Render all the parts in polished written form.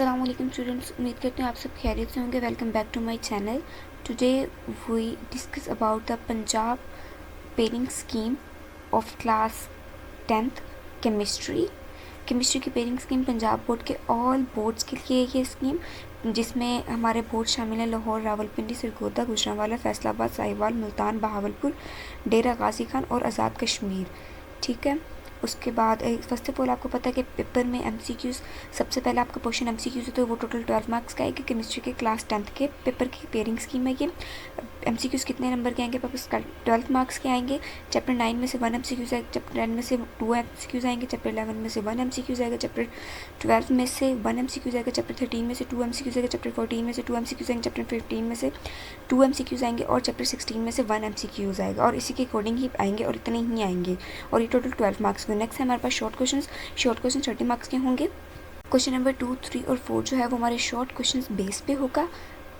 अस्सलाम वालेकुम स्टूडेंट्स, उम्मीद करते हैं आप सब खैरियत से होंगे। Welcome back to my channel. Today we discuss about the Punjab pairing scheme of class 10th chemistry. की पेयरिंग स्कीम पंजाब बोर्ड के ऑल बोर्ड्स के लिए ये स्कीम, जिसमें हमारे बोर्ड शामिल हैं लाहौर, रावलपिंडी, सरगोदा, गुजरांवाला, फैसलाबाद, साहिवाल, मुल्तान, बहावलपुर, डेरा गाजी खान और आज़ाद कश्मीर। ठीक है, उसके बाद फर्स्ट ऑफ ऑल आपको पता है कि पेपर में एमसीक्यूज़, सबसे पहले आपका क्वेश्चन एमसीक्यूज़ है तो वो टोटल 12 मार्क्स का आएगा। केमिस्ट्री के क्लास 10th के पेपर की पेयरिंग स्कीम है ये। एमसीक्यूज़ कितने नंबर के आएंगे? वापस 12 मार्क्स के आएंगे। चैप्टर 9 में से 1 एमसीक्यूज़ आएगा, चैप्टर 10 में से 2 एमसीक्यूज़ आएंगे, चैप्टर 11 में से 1 एमसीक्यूज़ आएगा, चैप्टर 12 में से 1 एमसीक्यूज़ आएगा, चैप्टर 13 में से 2 एमसीक्यूज़ आएगा, चैप्टर 14 में से 2 एमसीक्यूज़ आएंगे, चैप्टर 15 में से 2 एमसीक्यूज़ आएंगे और चैप्टर 16 में से 1 एमसीक्यूज़ आएगा। और इसी के अकॉर्डिंग ही आएंगे और इतने ही आएंगे और ये टोटल 12 मार्क्स के। नेक्स्ट है हमारे पास शॉर्ट क्वेश्चन 30 मार्क्स के होंगे। क्वेश्चन नंबर 2, 3 और 4 जो है वो हमारे शॉर्ट क्वेश्चन बेस पे होगा।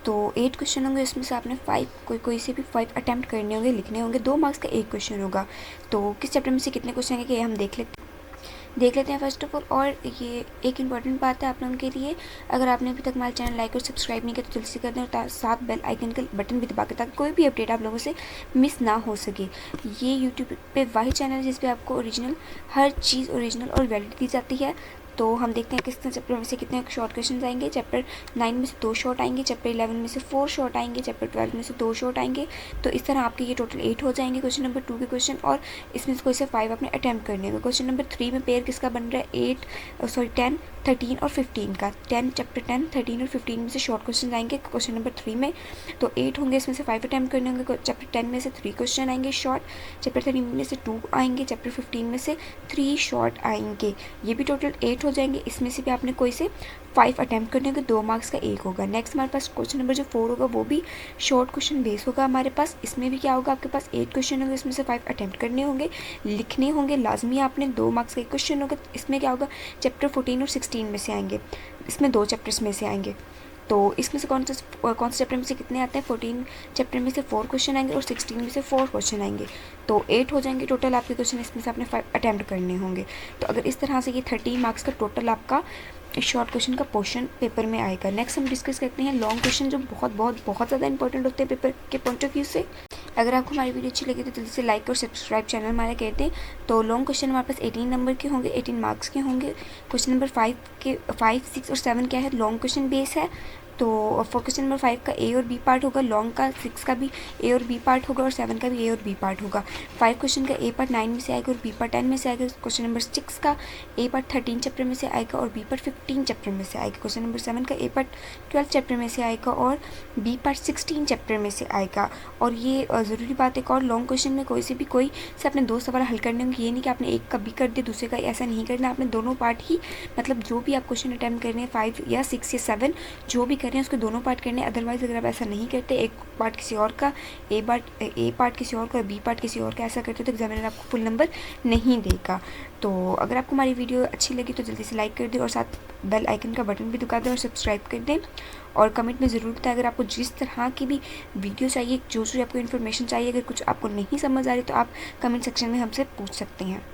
तो 8 क्वेश्चन होंगे, इसमें से आपने 5 कोई से भी 5 अटैम्प्ट करने होंगे, लिखने होंगे। 2 मार्क्स का एक क्वेश्चन होगा। तो किस चैप्टर में से कितने क्वेश्चन आएंगे ये हम देख लेते हैं फर्स्ट ऑफ ऑल। और ये एक इंपॉर्टेंट बात है आप लोगों के लिए, अगर आपने अभी तक हमारा चैनल लाइक और सब्सक्राइब नहीं किया तो जल्दी से कर दें और साथ बेल आइकन का बटन भी दबा के, ताकि कोई भी अपडेट आप लोगों से मिस ना हो सके। ये यूट्यूब पे वही चैनल है जिस पे आपको ओरिजिनल हर चीज़ ओरिजिनल और वैलिड दी जाती है। तो हम देखते हैं किस चैप्टर में से कितने शॉर्ट क्वेश्चन आएंगे। चैप्टर 9 में से 2 शॉर्ट आएंगे, चैप्टर 11 में से 4 शॉर्ट आएंगे, चैप्टर 12 में से 2 शॉर्ट आएंगे। तो इस तरह आपके ये टोटल 8 हो जाएंगे क्वेश्चन नंबर 2 के क्वेश्चन, और इसमें से कोई से 5 आपने अटैम्प्ट करने होंगे। क्वेश्चन नंबर 3 में पेयर किसका बन रहा है? 10, 13 और 15 का। चैप्टर 10, 13 और 15 में से शॉर्ट क्वेश्चन आएंगे क्वेश्चन नंबर 3 में। तो 8 होंगे, इसमें से 5 अटैम्प्ट करने होंगे। चैप्टर 10 में से 3 क्वेश्चन आएंगे शॉर्ट, चैप्टर 13 में से 2 आएंगे, चैप्टर 15 में से 3 शॉर्ट आएंगे। ये भी टोटल 8 हो जाएंगे। इसमें से भी आपने कोई से 5 अटैम्प्ट करने होंगे, 2 मार्क्स का एक होगा। नेक्स्ट हमारे पास क्वेश्चन नंबर जो 4 होगा वो भी शॉर्ट क्वेश्चन बेस होगा हमारे पास। इसमें भी क्या होगा, आपके पास 8 क्वेश्चन होंगे, इसमें से 5 अटैम्प्ट करने होंगे, लिखने होंगे लाजमी आपने। 2 मार्क्स का एक क्वेश्चन होगा। इसमें क्या होगा, चैप्टर 14 और 16 में से आएंगे, इसमें 2 चैप्टर्स में से आएंगे। तो इसमें से कौन से चैप्टर में से कितने आते हैं? 14 चैप्टर में से 4 क्वेश्चन आएंगे और 16 में से 4 क्वेश्चन आएंगे। तो 8 हो जाएंगे टोटल आपके क्वेश्चन, इसमें से आपने 5 अटैम्प्ट करने होंगे। तो अगर इस तरह से ये 30 मार्क्स का टोटल आपका शॉर्ट क्वेश्चन का पोर्शन पेपर में आएगा। नेक्स्ट हम डिस्कस करते हैं लॉन्ग क्वेश्चन, जो बहुत ज़्यादा इंपॉर्टेंट होते हैं पेपर के पॉइंट ऑफ व्यू से। अगर आपको हमारी वीडियो अच्छी लगी तो जल्दी से लाइक और सब्सक्राइब चैनल हमारे कहते हैं। तो लॉन्ग क्वेश्चन हमारे पास 18 नंबर के होंगे, 18 मार्क्स के होंगे। क्वेश्चन नंबर 5, 6 और 7 क्या है? लॉन्ग क्वेश्चन बेस है। तो फॉर क्वेश्चन नंबर 5 का ए और बी पार्ट होगा, लॉन्ग का 6 का भी ए और बी पार्ट होगा और 7 का भी ए और बी पार्ट होगा। 5 क्वेश्चन का ए पार्ट 9 में से आएगा और बी पार्ट 10 में से आएगा। क्वेश्चन नंबर 6 का ए पार्ट 13 चैप्टर में से आएगा और बी पार्ट 15 चैप्टर में से आएगा। क्वेश्चन नंबर 7 का ए पार्ट 12 चैप्टर में से आएगा और बी पार्ट 16 चैप्टर में से आएगा। और ये ज़रूरी बात है, और लॉन्ग क्वेश्चन में कोई से अपने 2 सवाल हल करने होंगे। ये नहीं कि आपने एक का बी कर दिया दूसरे का, ऐसा नहीं करना। आपने दोनों पार्ट ही, मतलब जो भी आप क्वेश्चन अटैम्प्ट कर रहे हैं 5 या 6 या 7 जो भी कर रहे हैं उसके दोनों पार्ट करने। अदरवाइज अगर आप ऐसा नहीं करते, एक पार्ट किसी और का, ए पार्ट किसी और का, बी पार्ट किसी और का, ऐसा करते तो एग्जामिनर आपको फुल नंबर नहीं देगा। तो अगर आपको हमारी वीडियो अच्छी लगी तो जल्दी से लाइक कर दें और साथ बेल आइकन का बटन भी दबा दें और सब्सक्राइब कर दें। और कमेंट में ज़रूर बताएं अगर आपको जिस तरह की भी वीडियो चाहिए, जो आपको इन्फॉर्मेशन चाहिए, अगर कुछ आपको नहीं समझ आ रही तो आप कमेंट सेक्शन में हमसे पूछ सकते हैं।